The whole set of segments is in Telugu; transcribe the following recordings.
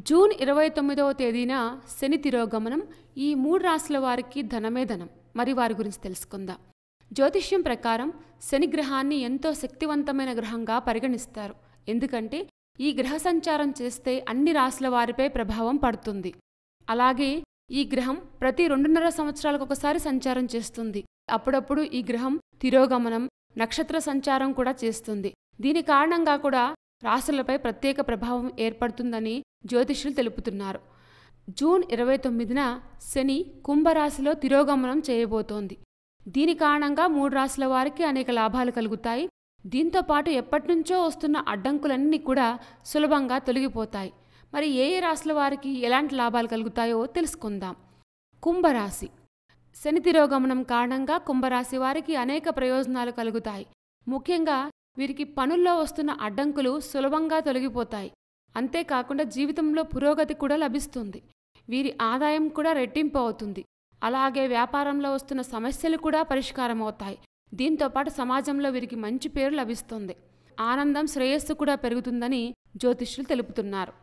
జూన్ 29వ తేదీన శని తిరోగమనం. ఈ 3 రాశుల వారికి ధనమే ధనం. మరి వారి గురించి తెలుసుకుందాం. జ్యోతిష్యం ప్రకారం శని గ్రహాన్ని ఎంతో శక్తివంతమైన గ్రహంగా పరిగణిస్తారు. ఎందుకంటే ఈ గ్రహ సంచారం చేస్తే అన్ని రాశుల వారిపై ప్రభావం పడుతుంది. అలాగే ఈ గ్రహం ప్రతి 2.5 సంవత్సరాలకు ఒకసారి సంచారం చేస్తుంది. అప్పుడప్పుడు ఈ గ్రహం తిరోగమనం, నక్షత్ర సంచారం కూడా చేస్తుంది. దీని కారణంగా కూడా రాశులపై ప్రత్యేక ప్రభావం ఏర్పడుతుందని జ్యోతిష్యులు తెలుపుతున్నారు. జూన్ 29న శని కుంభరాశిలో తిరోగమనం చేయబోతోంది. దీని కారణంగా 3 రాశుల వారికి అనేక లాభాలు కలుగుతాయి. దీంతోపాటు ఎప్పటినుంచో వస్తున్న అడ్డంకులన్నీ కూడా సులభంగా తొలగిపోతాయి. మరి ఏ రాశుల వారికి ఎలాంటి లాభాలు కలుగుతాయో తెలుసుకుందాం. కుంభరాశి. శని తిరోగమనం కారణంగా కుంభరాశి వారికి అనేక ప్రయోజనాలు కలుగుతాయి. ముఖ్యంగా వీరికి పనుల్లో వస్తున్న అడ్డంకులు సులభంగా తొలగిపోతాయి. అంతేకాకుండా జీవితంలో పురోగతి కూడా లభిస్తుంది. వీరి ఆదాయం కూడా రెట్టింపు అవుతుంది. అలాగే వ్యాపారంలో వస్తున్న సమస్యలు కూడా పరిష్కారం అవుతాయి. దీంతోపాటు సమాజంలో వీరికి మంచి పేరు లభిస్తుంది. ఆనందం, శ్రేయస్సు కూడా పెరుగుతుందని జ్యోతిష్యులు తెలుపుతున్నారు.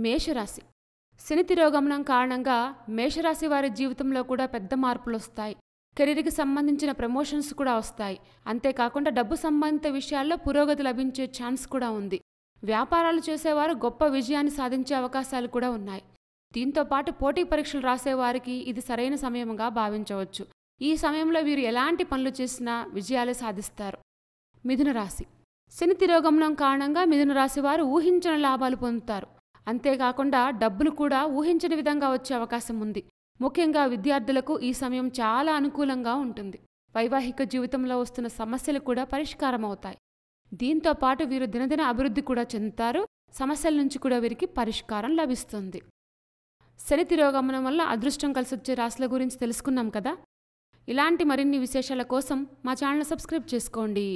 మేషరాశి. శని తిరోగమనం కారణంగా మేషరాశి వారి జీవితంలో కూడా పెద్ద మార్పులు వస్తాయి. కెరీర్కి సంబంధించిన ప్రమోషన్స్ కూడా వస్తాయి. అంతేకాకుండా డబ్బు సంబంధిత విషయాల్లో పురోగతి లభించే ఛాన్స్ కూడా ఉంది. వ్యాపారాలు చేసేవారు గొప్ప విజయాన్ని సాధించే అవకాశాలు కూడా ఉన్నాయి. దీంతోపాటు పోటీ పరీక్షలు రాసేవారికి ఇది సరైన సమయంగా భావించవచ్చు. ఈ సమయంలో వీరు ఎలాంటి పనులు చేసినా విజయాలు సాధిస్తారు. మిథున రాశి. శని తిరోగమనం కారణంగా మిథున రాశి వారు ఊహించని లాభాలు పొందుతారు. అంతేకాకుండా డబ్బులు కూడా ఊహించని విధంగా వచ్చే అవకాశం ఉంది. ముఖ్యంగా విద్యార్థులకు ఈ సమయం చాలా అనుకూలంగా ఉంటుంది. వైవాహిక జీవితంలో వస్తున్న సమస్యలు కూడా పరిష్కారం అవుతాయి. దీంతోపాటు వీరు దినదిన అభివృద్ధి కూడా చెందుతారు. సమస్యల నుంచి కూడా వీరికి పరిష్కారం లభిస్తుంది. శని తిరోగమనం వల్ల అదృష్టం కలిసొచ్చే రాశుల గురించి తెలుసుకున్నాం కదా. ఇలాంటి మరిన్ని విశేషాల కోసం మా ఛానల్ సబ్స్క్రైబ్ చేసుకోండి.